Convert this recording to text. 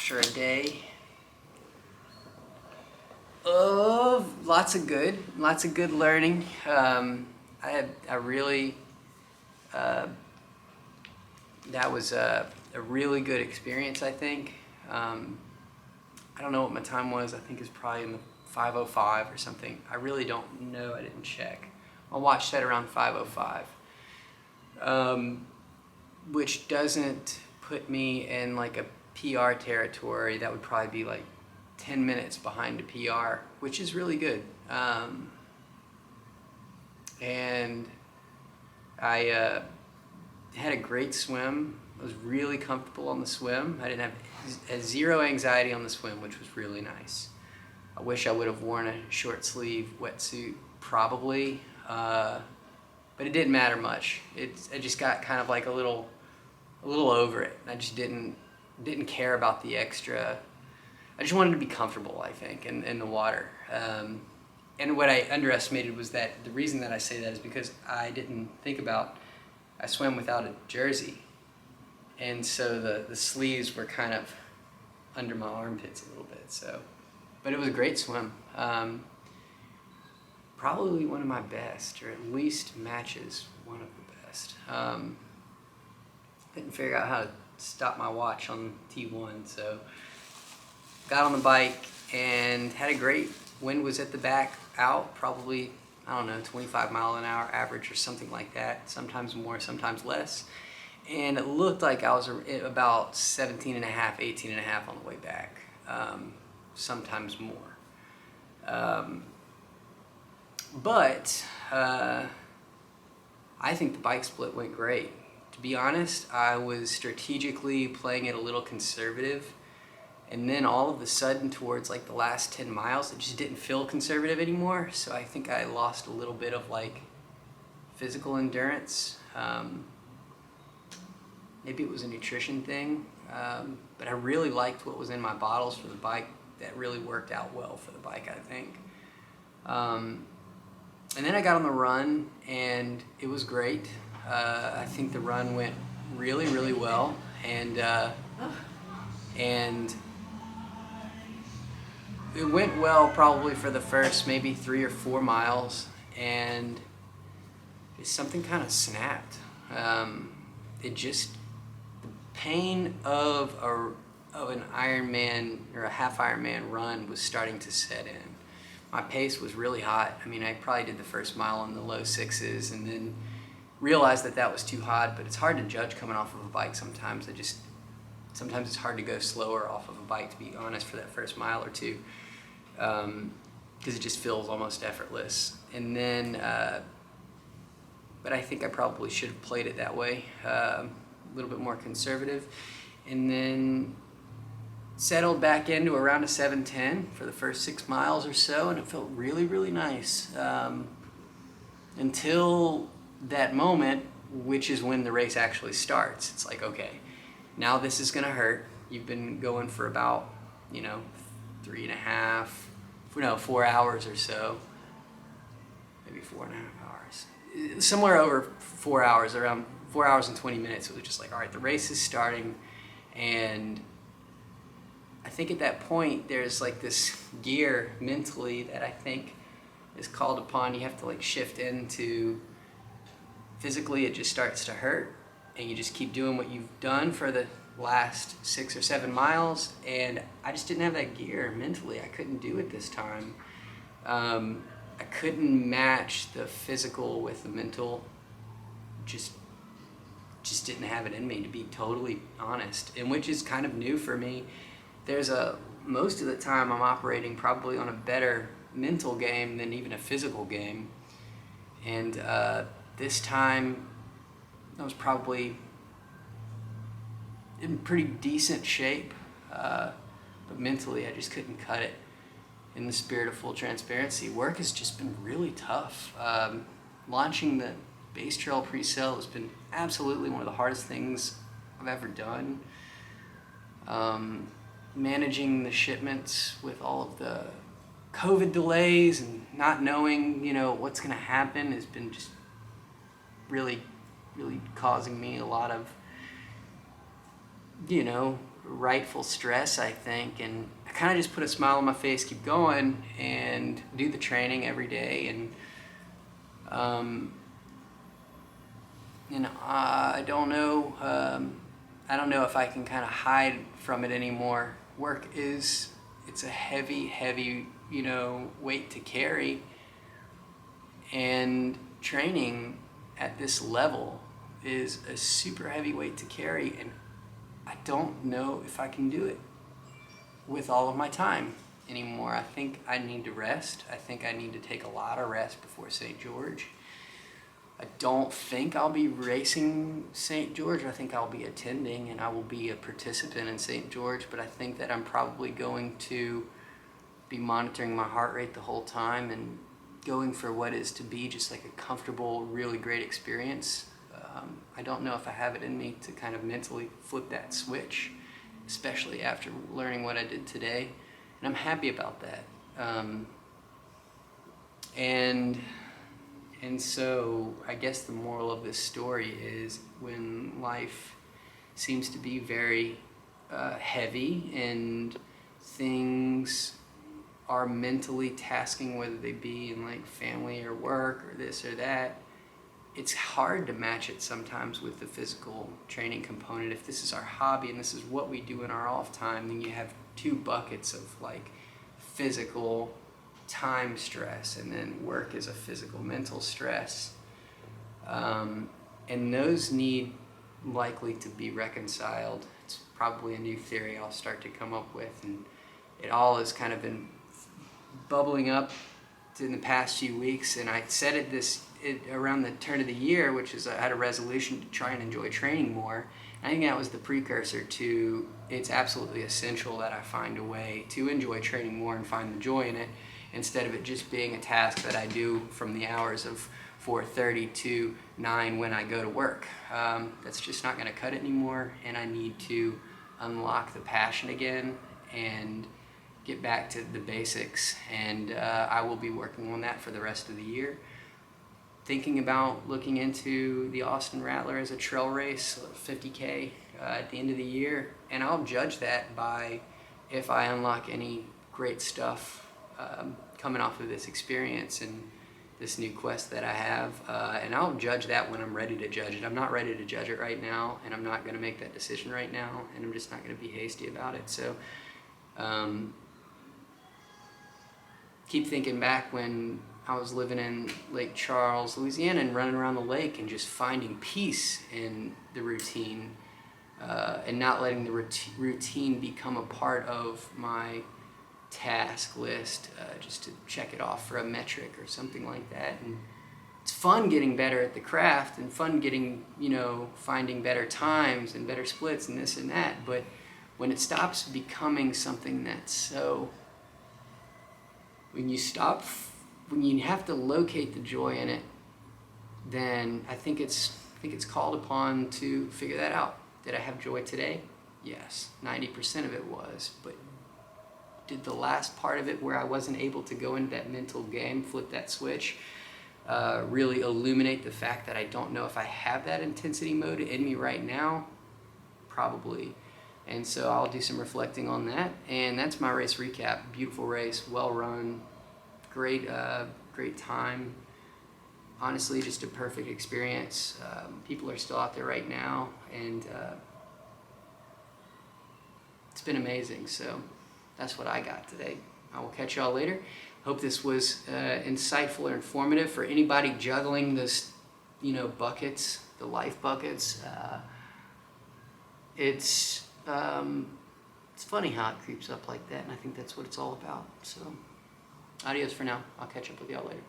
after a day of lots of good learning. That was a really good experience, I think. I don't know what my time was. I think it's probably in the 5:05 or something. I really don't know. I didn't check. My watch said around 5:05, which doesn't put me in like a PR territory. That would probably be like 10 minutes behind a PR, which is really good. And I had a great swim. I was really comfortable on the swim. I had zero anxiety on the swim, which was really nice. I wish I would have worn a short sleeve wetsuit, probably, but it didn't matter much. I just got kind of like a little over it. I just didn't care about the extra. I just wanted to be comfortable, I think, in the water. And what I underestimated was that the reason that I say that is because I didn't think about, I swam without a jersey. And so the sleeves were kind of under my armpits a little bit. So, but it was a great swim. Probably one of my best, or at least matches one of the best. Couldn't figure out how to stop my watch on T1, so got on the bike and had a great, wind was at the back out, probably, I don't know, 25 mile an hour average or something like that, sometimes more, sometimes less. And it looked like I was about 17 and a half, 18 and a half on the way back, sometimes more. But I think the bike split went great. To be honest, I was strategically playing it a little conservative, and then all of a sudden towards like the last 10 miles, it just didn't feel conservative anymore. So I think I lost a little bit of like physical endurance. Maybe it was a nutrition thing, but I really liked what was in my bottles for the bike. That really worked out well for the bike, I think. And then I got on the run, and it was great. I think the run went really, really well, and it went well probably for the first maybe 3 or 4 miles, and something kind of snapped. The pain of an Ironman or a half Ironman run was starting to set in. My pace was really hot. I mean, I probably did the first mile in the low 6s, and then realized that was too hot, but it's hard to judge coming off of a bike sometimes. Sometimes it's hard to go slower off of a bike, to be honest, for that first mile or two, because it just feels almost effortless. And then, but I think I probably should have played it that way, a little bit more conservative, and then settled back into around a 7:10 for the first 6 miles or so, and it felt really, really nice, until that moment, which is when the race actually starts. It's like, okay, now this is gonna hurt. You've been going for about, 4 hours or so, maybe 4.5 hours, somewhere over 4 hours, around 4 hours and 20 minutes. It was just like, all right, the race is starting, and I think at that point there's like this gear mentally that I think is called upon. You have to like shift into, physically it just starts to hurt, and you just keep doing what you've done for the last 6 or 7 miles, and I just didn't have that gear mentally. I couldn't do it this time. I couldn't match the physical with the mental. Just didn't have it in me, to be totally honest, and which is kind of new for me. Most of the time I'm operating probably on a better mental game than even a physical game, and this time I was probably in pretty decent shape, but mentally I just couldn't cut it. In the spirit of full transparency, work has just been really tough. Launching the base trail pre-sale has been absolutely one of the hardest things I've ever done. Managing the shipments with all of the COVID delays and not knowing, what's going to happen has been just really, really causing me a lot of, rightful stress, I think, and I kind of just put a smile on my face, keep going, and do the training every day. And I don't know. I don't know if I can kind of hide from it anymore. Work it's a heavy, weight to carry, and training at this level is a super heavy weight to carry, and I don't know if I can do it with all of my time anymore. I think I need to rest. I think I need to take a lot of rest before St. George. I don't think I'll be racing St. George. I think I'll be attending and I will be a participant in St. George, but I think that I'm probably going to be monitoring my heart rate the whole time and going for what is to be just like a comfortable, really great experience. I don't know if I have it in me to kind of mentally flip that switch, especially after learning what I did today, and I'm happy about that. And so I guess the moral of this story is when life seems to be very heavy and things are mentally tasking, whether they be in like family or work or this or that, it's hard to match it sometimes with the physical training component. If this is our hobby and this is what we do in our off time, then you have two buckets of like physical time stress, and then work is a physical mental stress, and those need likely to be reconciled. It's probably a new theory I'll start to come up with, and it all has kind of been bubbling up in the past few weeks. And I said it around the turn of the year, which is I had a resolution to try and enjoy training more. I think that was the precursor to it's absolutely essential that I find a way to enjoy training more and find the joy in it, instead of it just being a task that I do from the hours of 4:30 to 9 when I go to work. That's just not going to cut it anymore, and I need to unlock the passion again and get back to the basics, and I will be working on that for the rest of the year. Thinking about looking into the Austin Rattler as a trail race, 50K at the end of the year, and I'll judge that by if I unlock any great stuff coming off of this experience and this new quest that I have, and I'll judge that when I'm ready to judge it. I'm not ready to judge it right now, and I'm not going to make that decision right now, and I'm just not going to be hasty about it. So keep thinking back when I was living in Lake Charles, Louisiana, and running around the lake and just finding peace in the routine, and not letting the routine become a part of my task list, just to check it off for a metric or something like that. And it's fun getting better at the craft, and fun getting, finding better times and better splits and this and that, but when it stops becoming something that's so, when you have to locate the joy in it, then I think it's called upon to figure that out. Did I have joy today? Yes, 90% of it was, but did the last part of it where I wasn't able to go into that mental game, flip that switch, really illuminate the fact that I don't know if I have that intensity mode in me right now? Probably. And so I'll do some reflecting on that. And that's my race recap. Beautiful race, well run, great time. Honestly, just a perfect experience. People are still out there right now, and it's been amazing. So that's what I got today. I will catch y'all later. Hope this was insightful or informative for anybody juggling this, buckets, the life buckets. It's funny how it creeps up like that, and I think that's what it's all about. So adios for now. I'll catch up with y'all later.